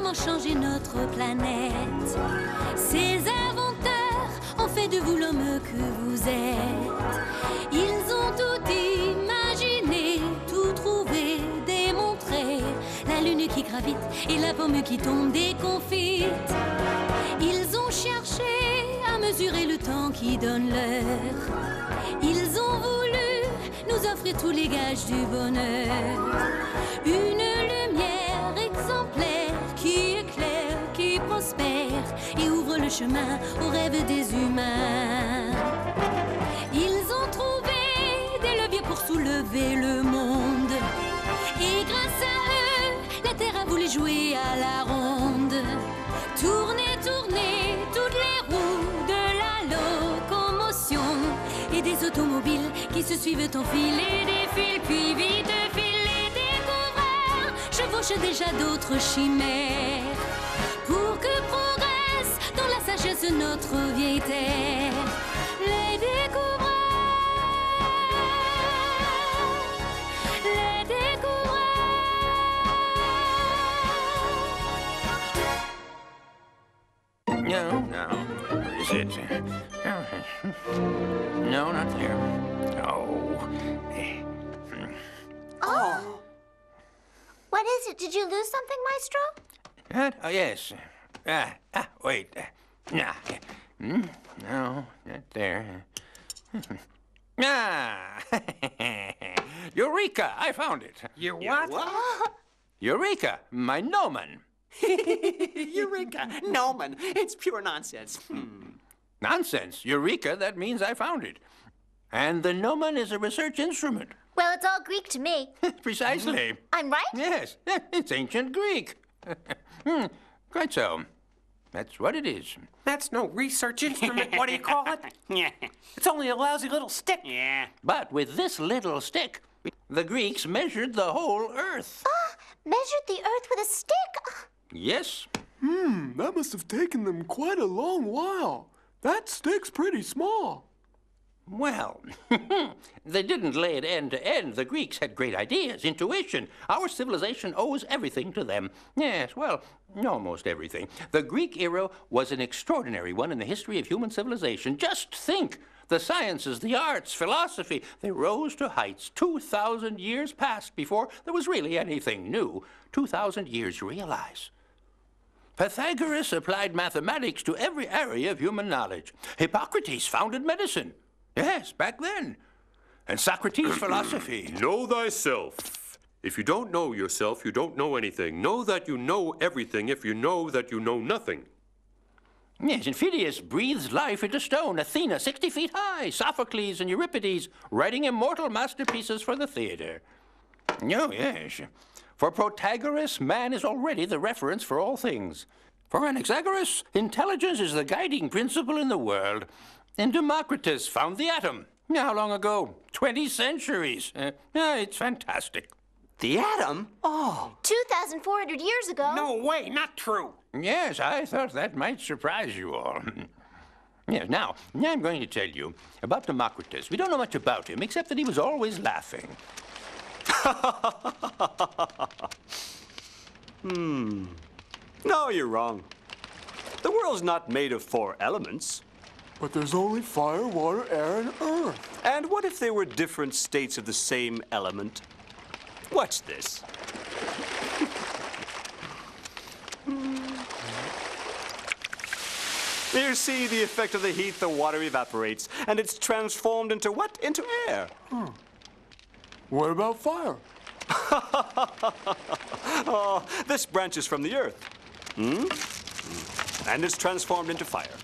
comment changer notre planète. Ces inventeurs ont fait de vous l'homme que vous êtes. Ils ont tout imaginé, tout trouvé, démontré. La lune qui gravite et la pomme qui tombe déconfite. Ils ont cherché à mesurer le temps qui donne l'heure. Ils ont voulu nous offrir tous les gages du bonheur. Une lumière exemplaire qui éclaire, qui prospère et ouvre le chemin aux rêves des humains. Ils ont trouvé des leviers pour soulever le monde. Et grâce à eux, la Terre a voulu jouer à la ronde. Tourner, tourner, toutes les roues de la locomotion. Et des automobiles qui se suivent en file et défilent, puis vite filent les découvreurs. Chevauchent déjà d'autres chimères. Pour que progresse dans la sagesse notre vieille terre. Les découvreurs, les découvreurs. No, no. Is it? No, not there. Oh. Oh. What is it? Did you lose something, Maestro? What? Oh, yes. Wait. Nah. No, not there. Eureka! I found it. You what? Eureka, my gnomon. Eureka! Noman. It's pure nonsense. Nonsense. Eureka, that means I found it. And the gnomon is a research instrument. Well, it's all Greek to me. Precisely. I'm right? Yes, it's ancient Greek. Quite so. That's what it is. That's no research instrument. What do you call it? It's only a lousy little stick. Yeah. But with this little stick, the Greeks measured the whole Earth. Measured the Earth with a stick? Yes. That must have taken them quite a long while. That stick's pretty small. Well, they didn't lay it end to end. The Greeks had great ideas, intuition. Our civilization owes everything to them. Yes, well, almost everything. The Greek era was an extraordinary one in the history of human civilization. Just think. The sciences, the arts, philosophy, they rose to heights 2,000 years past before there was really anything new. 2,000 years, you realize. Pythagoras applied mathematics to every area of human knowledge. Hippocrates founded medicine. Yes, back then. And Socrates' philosophy. Know thyself. If you don't know yourself, you don't know anything. Know that you know everything if you know that you know nothing. Yes, and Phidias breathes life into stone. Athena, 60 feet high. Sophocles and Euripides writing immortal masterpieces for the theater. Oh, yes. For Protagoras, man is already the reference for all things. For Anaxagoras, intelligence is the guiding principle in the world. And Democritus found the atom. How long ago? 20 centuries. It's fantastic. The atom? Oh. 2,400 years ago. No way, not true. Yes, I thought that might surprise you all. Yes, now I'm going to tell you about Democritus. We don't know much about him, except that he was always laughing. No, you're wrong. The world's not made of 4 elements. But there's only fire, water, air, and earth. And what if they were different states of the same element? Watch this. You see the effect of the heat, the water evaporates, and it's transformed into what? Into air. What about fire? Oh, this branches from the earth. And it's transformed into fire.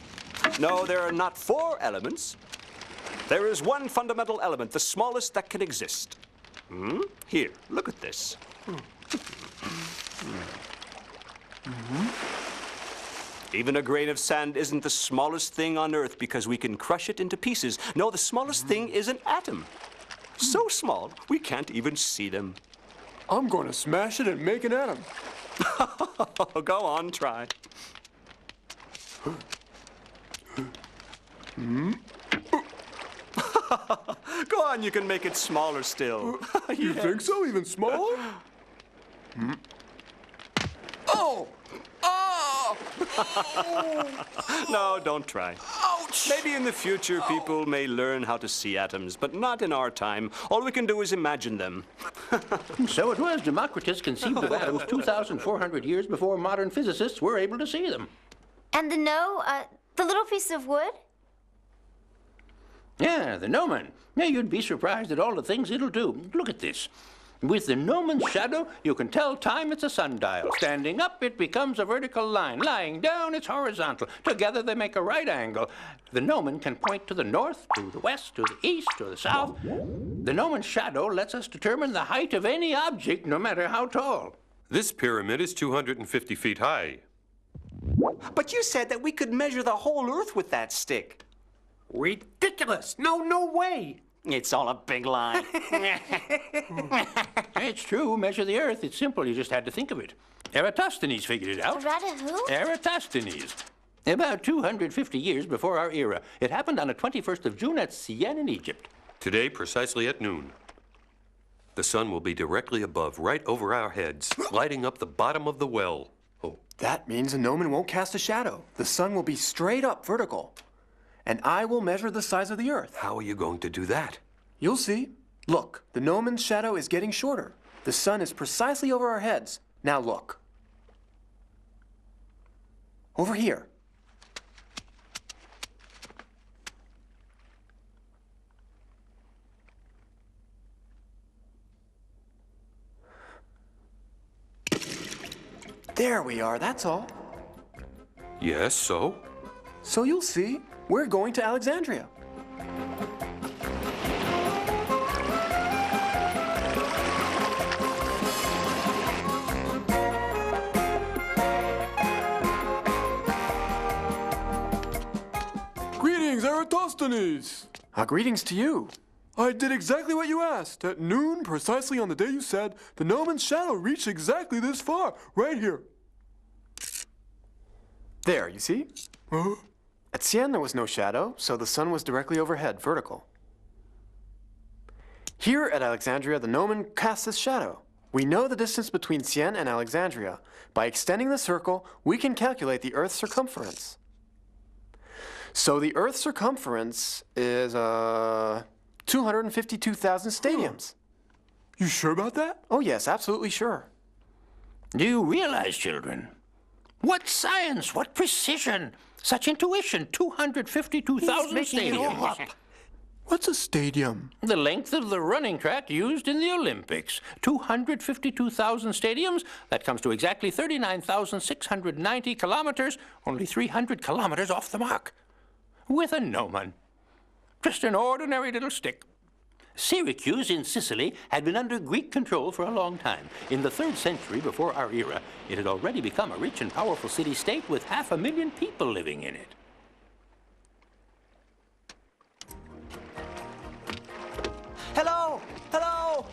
No, there are not 4 elements. There is one fundamental element, the smallest that can exist. Here, look at this. Even a grain of sand isn't the smallest thing on Earth because we can crush it into pieces. No, the smallest thing is an atom. So small, we can't even see them. I'm going to smash it and make an atom. Go on, try. Go on, you can make it smaller still. You think so? Even smaller? Oh! No, don't try. Ouch! Maybe in the future people may learn how to see atoms, but not in our time. All we can do is imagine them. So it was Democritus conceived of atoms 2,400 years before modern physicists were able to see them. And the little piece of wood? Yeah, the gnomon. Yeah, you'd be surprised at all the things it'll do. Look at this. With the gnomon's shadow, you can tell time it's a sundial. Standing up, it becomes a vertical line. Lying down, it's horizontal. Together, they make a right angle. The gnomon can point to the north, to the west, to the east, to the south. The gnomon's shadow lets us determine the height of any object, no matter how tall. This pyramid is 250 feet high. But you said that we could measure the whole Earth with that stick. Ridiculous! No way! It's all a big lie. It's true. Measure the Earth. It's simple. You just had to think of it. Eratosthenes figured it out. Who? Eratosthenes. About 250 years before our era. It happened on the 21st of June at Sienne in Egypt. Today, precisely at noon, the sun will be directly above, right over our heads, lighting up the bottom of the well. Oh, that means a gnomon won't cast a shadow. The sun will be straight up vertical. And I will measure the size of the Earth. How are you going to do that? You'll see. Look, the gnomon's shadow is getting shorter. The sun is precisely over our heads. Now look. Over here. There we are, that's all. Yes, so? So you'll see, we're going to Alexandria. Greetings, Eratosthenes! Greetings to you. I did exactly what you asked. At noon, precisely on the day you said, the gnomon's shadow reached exactly this far, right here. There, you see? Huh? At Sienne, there was no shadow, so the sun was directly overhead, vertical. Here at Alexandria, the gnomon casts his shadow. We know the distance between Sienne and Alexandria. By extending the circle, we can calculate the Earth's circumference. So the Earth's circumference is 252,000 stadiums. You sure about that? Oh yes, absolutely sure. Do you realize, children? What science, what precision, such intuition, 252,000 stadiums. What's a stadium? The length of the running track used in the Olympics. 252,000 stadiums, that comes to exactly 39,690 kilometers, only 300 kilometers off the mark. With a gnomon. Just an ordinary little stick. Syracuse in Sicily had been under Greek control for a long time. In the 3rd century before our era, it had already become a rich and powerful city-state with 500,000 people living in it. Hello! Hello!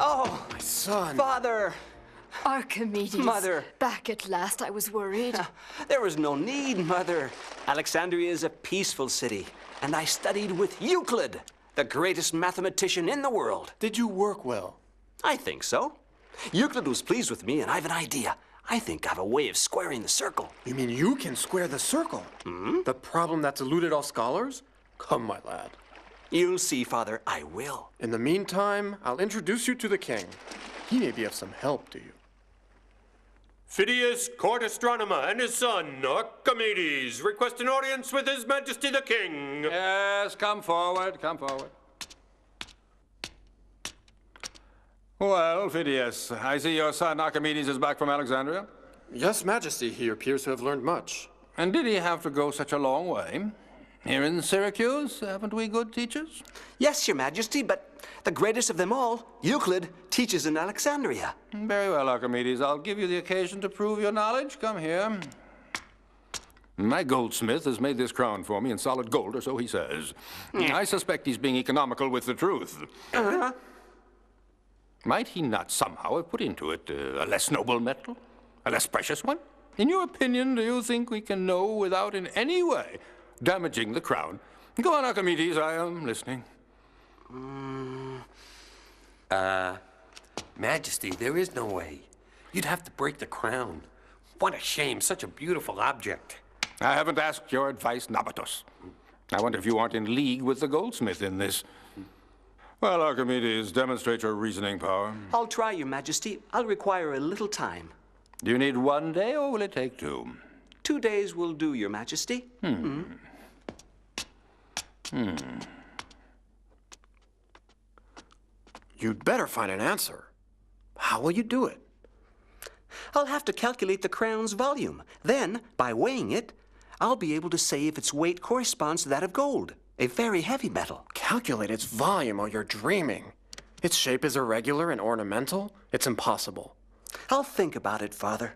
Oh, My son. Father! Archimedes. Mother. Back at last, I was worried. There was no need, Mother. Alexandria is a peaceful city, and I studied with Euclid, the greatest mathematician in the world. Did you work well? I think so. Euclid was pleased with me, and I have an idea. I think I have a way of squaring the circle. You mean you can square the circle? The problem that's eluded all scholars? Come, my lad. You'll see, Father, I will. In the meantime, I'll introduce you to the king. He may be of some help to you. Phidias, court astronomer, and his son, Archimedes, request an audience with His Majesty the King. Yes, come forward, come forward. Well, Phidias, I see your son Archimedes is back from Alexandria. Yes, Majesty, he appears to have learned much. And did he have to go such a long way? Here in Syracuse, haven't we good teachers? Yes, Your Majesty, but the greatest of them all, Euclid, teaches in Alexandria. Very well, Archimedes. I'll give you the occasion to prove your knowledge. Come here. My goldsmith has made this crown for me in solid gold, or so he says. I suspect he's being economical with the truth. Might he not somehow have put into it a less noble metal? A less precious one? In your opinion, do you think we can know without in any way damaging the crown? Go on, Archimedes, I am listening. Majesty, there is no way. You'd have to break the crown. What a shame, such a beautiful object. I haven't asked your advice, Nabatus. I wonder if you aren't in league with the goldsmith in this. Well, Archimedes, demonstrate your reasoning power. I'll try, Your Majesty. I'll require a little time. Do you need 1 day, or will it take 2? 2 days will do, Your Majesty. You'd better find an answer. How will you do it? I'll have to calculate the crown's volume. Then, by weighing it, I'll be able to say if its weight corresponds to that of gold, a very heavy metal. Calculate its volume while you're dreaming. Its shape is irregular and ornamental. It's impossible. I'll think about it, Father.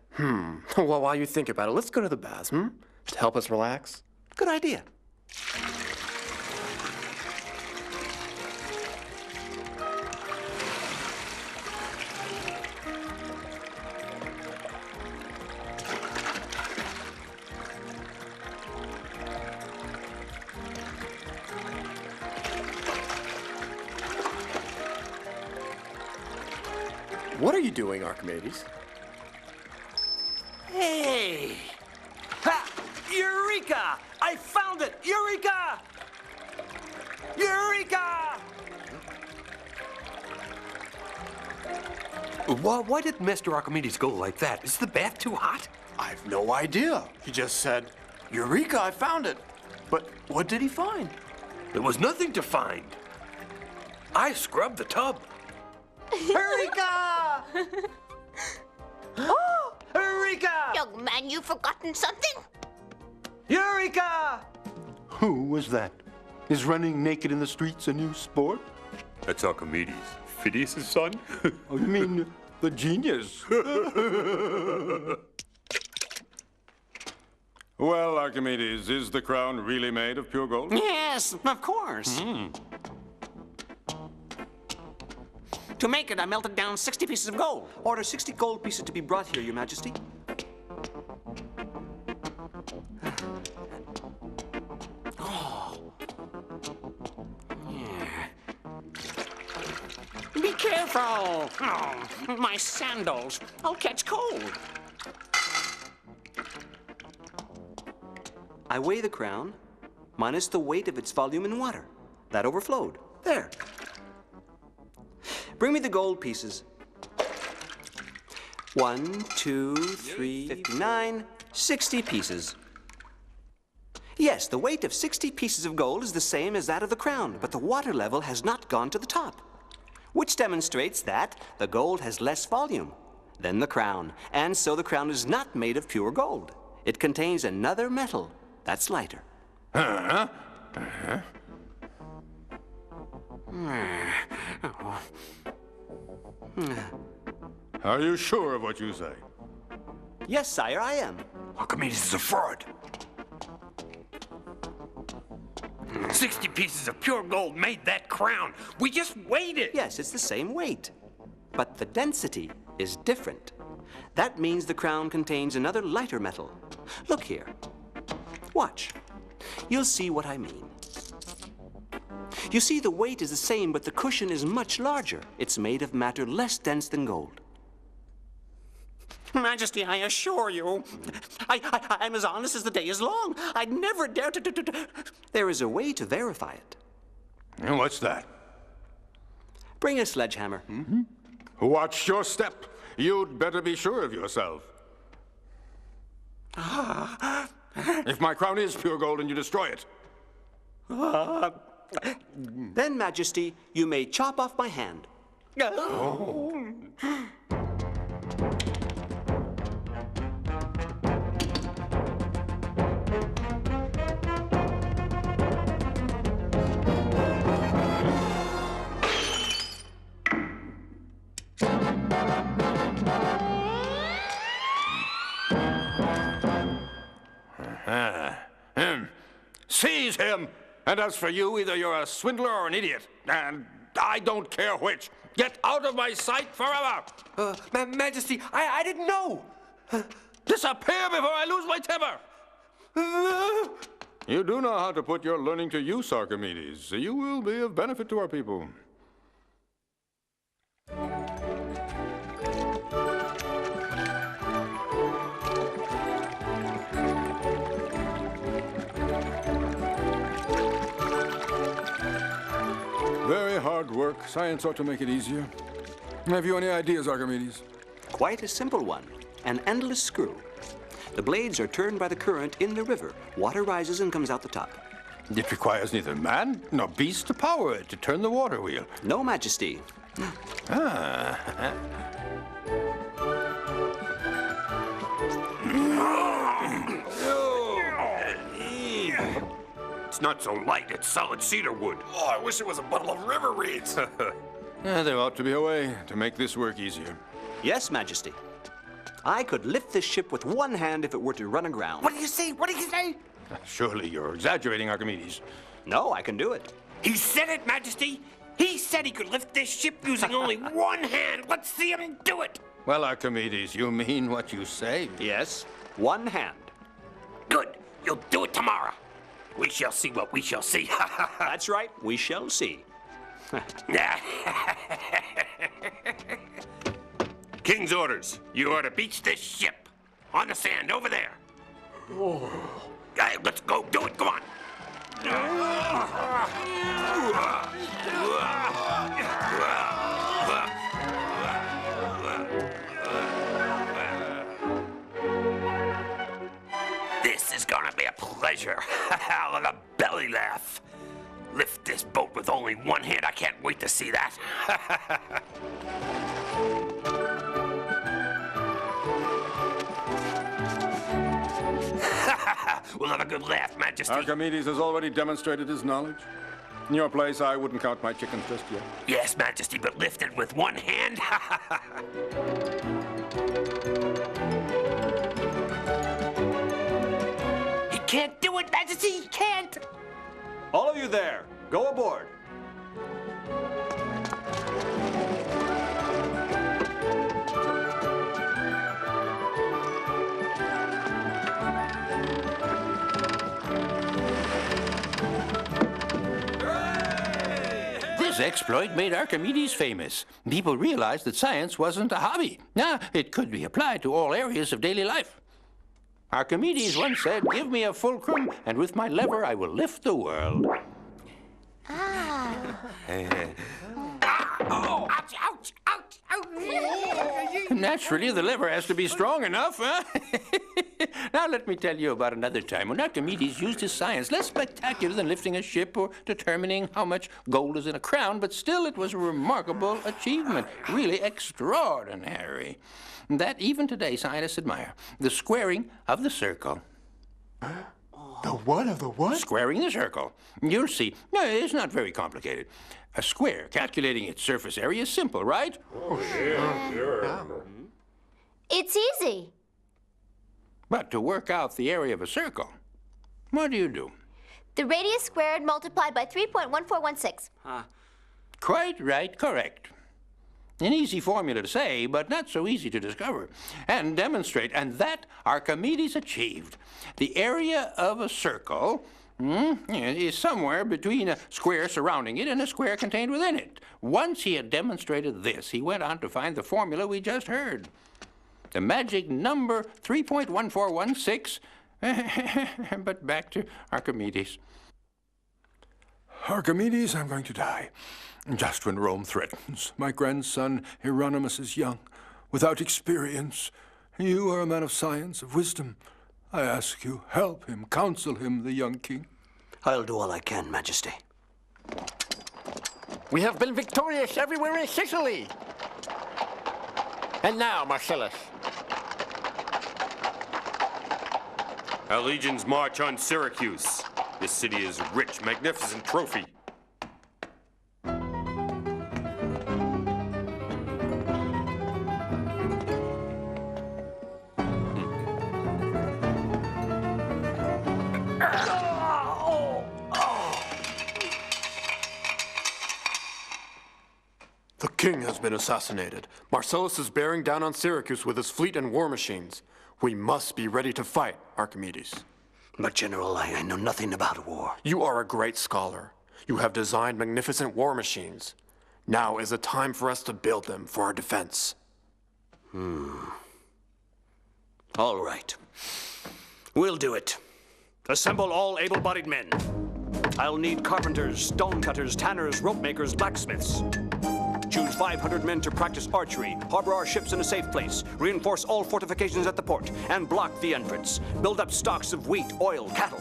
Well, while you think about it, let's go to the baths, To help us relax. Good idea. What are you doing, Archimedes? Hey! Ha! Eureka! I found it! Eureka! Eureka! Why did Master Archimedes go like that? Is the bath too hot? I've no idea. He just said, Eureka, I found it. But what did he find? There was nothing to find. I scrubbed the tub. Eureka! Oh! Eureka! Young man, you've forgotten something? Eureka! Who was that? Is running naked in the streets a new sport? That's Archimedes, Phidias' son. Oh, you mean the genius? Well, Archimedes, is the crown really made of pure gold? Yes, of course. To make it, I melted down 60 pieces of gold. Order 60 gold pieces to be brought here, Your Majesty. Be careful. Oh, my sandals. I'll catch cold. I weigh the crown, minus the weight of its volume in water. That overflowed. There. Bring me the gold pieces. 1, 2, 3, 59, 60 pieces. Yes, the weight of 60 pieces of gold is the same as that of the crown, but the water level has not gone to the top, which demonstrates that the gold has less volume than the crown, and so the crown is not made of pure gold. It contains another metal that's lighter. Are you sure of what you say? Yes, sire, I am. Archimedes is a fraud. 60 pieces of pure gold made that crown. We just weighed it. Yes, it's the same weight, but the density is different. That means the crown contains another lighter metal. Look here. Watch. You'll see what I mean. You see, the weight is the same, but the cushion is much larger. It's made of matter less dense than gold. Majesty, I assure you, I'm as honest as the day is long. I'd never dare to... There is a way to verify it. And what's that? Bring a sledgehammer. Watch your step. You'd better be sure of yourself. If my crown is pure gold and you destroy it. Then, Majesty, you may chop off my hand. Seize him! And as for you, either you're a swindler or an idiot. And I don't care which. Get out of my sight forever! Majesty, I didn't know. Disappear before I lose my temper! You do know how to put your learning to use, Archimedes. You will be of benefit to our people. work. Science ought to make it easier. Have you any ideas, Archimedes? Quite a simple one. An endless screw. The blades are turned by the current in the river. Water rises and comes out the top. It requires neither man nor beast to power it, to turn the water wheel. No, Majesty. Ah. It's not so light, it's solid cedar wood. Oh, I wish it was a bundle of river reeds. There ought to be a way to make this work easier. Yes, Majesty. I could lift this ship with one hand if it were to run aground. What do you say? What do you say? Surely you're exaggerating, Archimedes. No, I can do it. He said it, Majesty. He said he could lift this ship using only one hand. Let's see him do it. Well, Archimedes, you mean what you say? Yes, one hand. Good. You'll do it tomorrow. We shall see what we shall see. That's right. We shall see. King's orders. You are to beach this ship on the sand over there. Oh. Hey, let's go do it. Come on. This is gonna be a pleasure. Like a belly laugh. Lift this boat with only one hand. I can't wait to see that. We'll have a good laugh, Majesty. Archimedes has already demonstrated his knowledge. In your place, I wouldn't count my chickens just yet. Yes, Majesty, but lift it with one hand? He can't do it, Majesty! He can't! All of you there, go aboard. This exploit made Archimedes famous. People realized that science wasn't a hobby. Now, it could be applied to all areas of daily life. Archimedes once said, "Give me a fulcrum, and with my lever I will lift the world." Ah. Oh, ouch, ouch, ouch, ouch! Naturally, the lever has to be strong enough, huh? Now let me tell you about another time when Archimedes used his science, less spectacular than lifting a ship or determining how much gold is in a crown, but still it was a remarkable achievement, really extraordinary. That even today scientists admire, the squaring of the circle. The what of the what? Squaring the circle. You'll see. No, it's not very complicated. A square, calculating its surface area, is simple, right? Oh, yeah. It's easy. But to work out the area of a circle, what do you do? The radius squared multiplied by 3.1416. Quite right, correct. An easy formula to say, but not so easy to discover and demonstrate, and that Archimedes achieved. The area of a circle is somewhere between a square surrounding it and a square contained within it. Once he had demonstrated this, he went on to find the formula we just heard. The magic number 3.1416. But back to Archimedes. Archimedes, I'm going to die. Just when Rome threatens. My grandson Hieronymus is young, without experience. You are a man of science, of wisdom. I ask you, help him, counsel him, the young king. I'll do all I can, Majesty. We have been victorious everywhere in Sicily. And now, Marcellus. Our legions march on Syracuse. This city is a rich, magnificent trophy. The king has been assassinated. Marcellus is bearing down on Syracuse with his fleet and war machines. We must be ready to fight, Archimedes. But, General, I know nothing about war. You are a great scholar. You have designed magnificent war machines. Now is the time for us to build them for our defense. All right. We'll do it. Assemble all able-bodied men. I'll need carpenters, stonecutters, tanners, rope makers, blacksmiths. Choose 500 men to practice archery, harbor our ships in a safe place, reinforce all fortifications at the port, and block the entrance. Build up stocks of wheat, oil, cattle.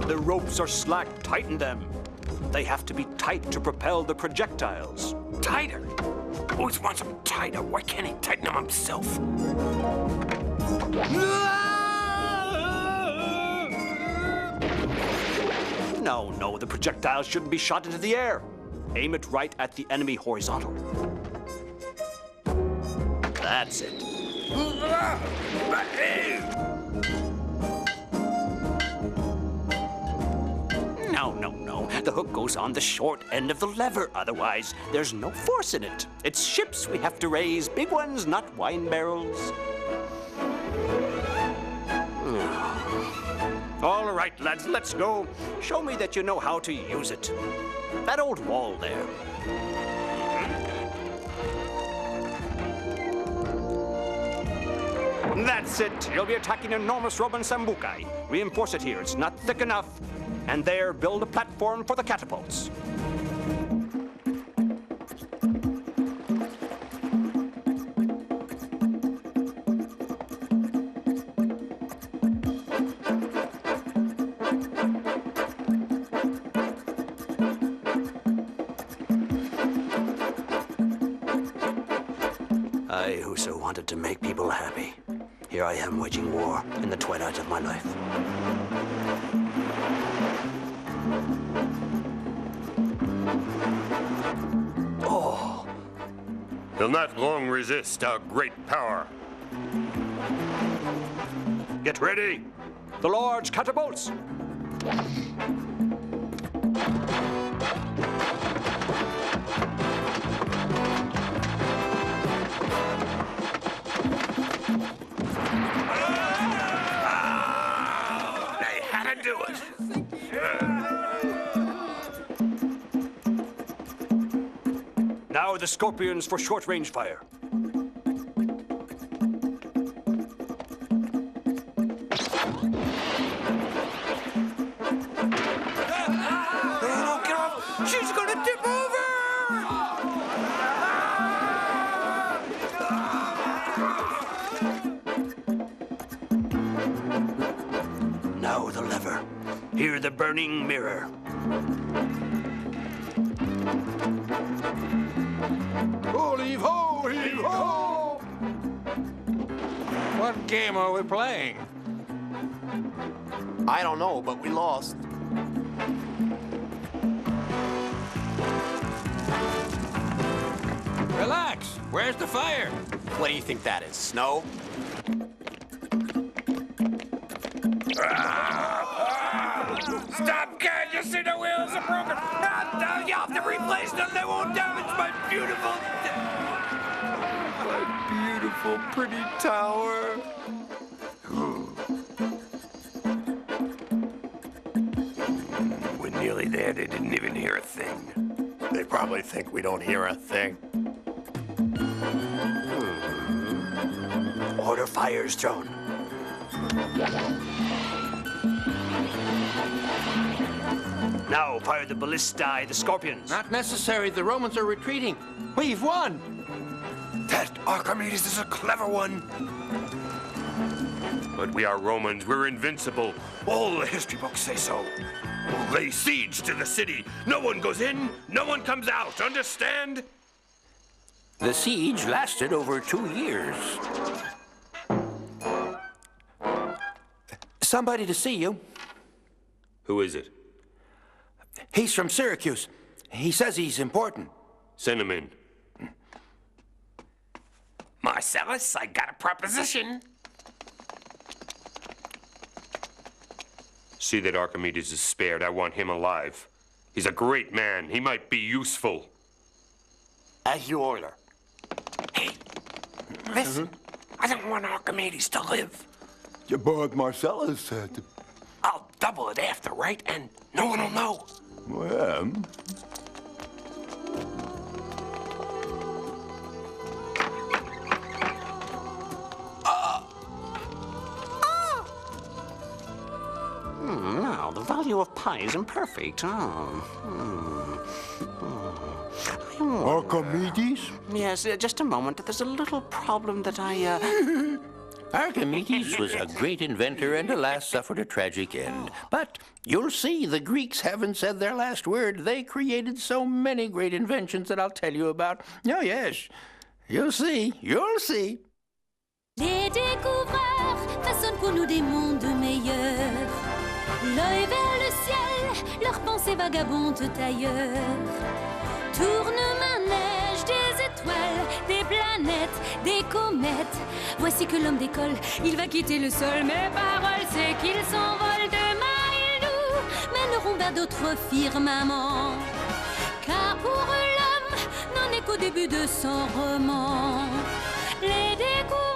The ropes are slack. Tighten them. They have to be tight to propel the projectiles. Tighter? Always wants them tighter. Why can't he tighten them himself? No, the projectiles shouldn't be shot into the air. Aim it right at the enemy horizontal. That's it. No. The hook goes on the short end of the lever. Otherwise, there's no force in it. It's ships we have to raise, big ones, not wine barrels. All right, lads, let's go. Show me that you know how to use it. That old wall there. That's it. You'll be attacking enormous Roman sambucai. Reinforce it here. It's not thick enough. And there, build a platform for the catapults. I, who so wanted to make people happy. Here I am waging war in the twilight of my life. Oh. He'll not long resist our great power. Get ready. The large catapults. They had to do it. Now the scorpions for short-range fire. No, get off! She's gonna tip over! Now the lever. Hear the burning mirror. Heave ho, heave ho! What game are we playing? I don't know, but we lost. Relax. Where's the fire? What do you think that is, snow? Stop, can't you see the wheels are broken? No, you have to replace them. They won't damage my beautiful... Beautiful, pretty tower. We're nearly there. They didn't even hear a thing. They probably think we don't hear a thing. Order fires thrown. Now fire the ballistae, the scorpions. Not necessary. The Romans are retreating. We've won. That Archimedes is a clever one. But we are Romans. We're invincible. All the history books say so. We'll lay siege to the city. No one goes in, no one comes out. Understand? The siege lasted over 2 years. Somebody to see you. Who is it? He's from Syracuse. He says he's important. Send him in. Marcellus, I got a proposition. See that Archimedes is spared. I want him alive. He's a great man. He might be useful. As you order. Hey, listen. I don't want Archimedes to live. Yeah, but Marcellus said... I'll double it after, right? And no one will know. Well... value of pi is imperfect. Archimedes? Yes, just a moment. There's a little problem that I, Archimedes was a great inventor and alas suffered a tragic end. But you'll see, the Greeks haven't said their last word. They created so many great inventions that I'll tell you about. Oh, yes. You'll see. You'll see. Les découvreurs façonnent pour nous des mondes meilleurs. L'œil vers le ciel, leurs pensées vagabondent ailleurs. Tourne-manège des étoiles, des planètes, des comètes. Voici que l'homme décolle, il va quitter le sol. Mes paroles, c'est qu'il s'envole. Demain, ils nous mèneront vers d'autres firmaments. Car pour eux, l'homme n'en est qu'au début de son roman. Les découvreurs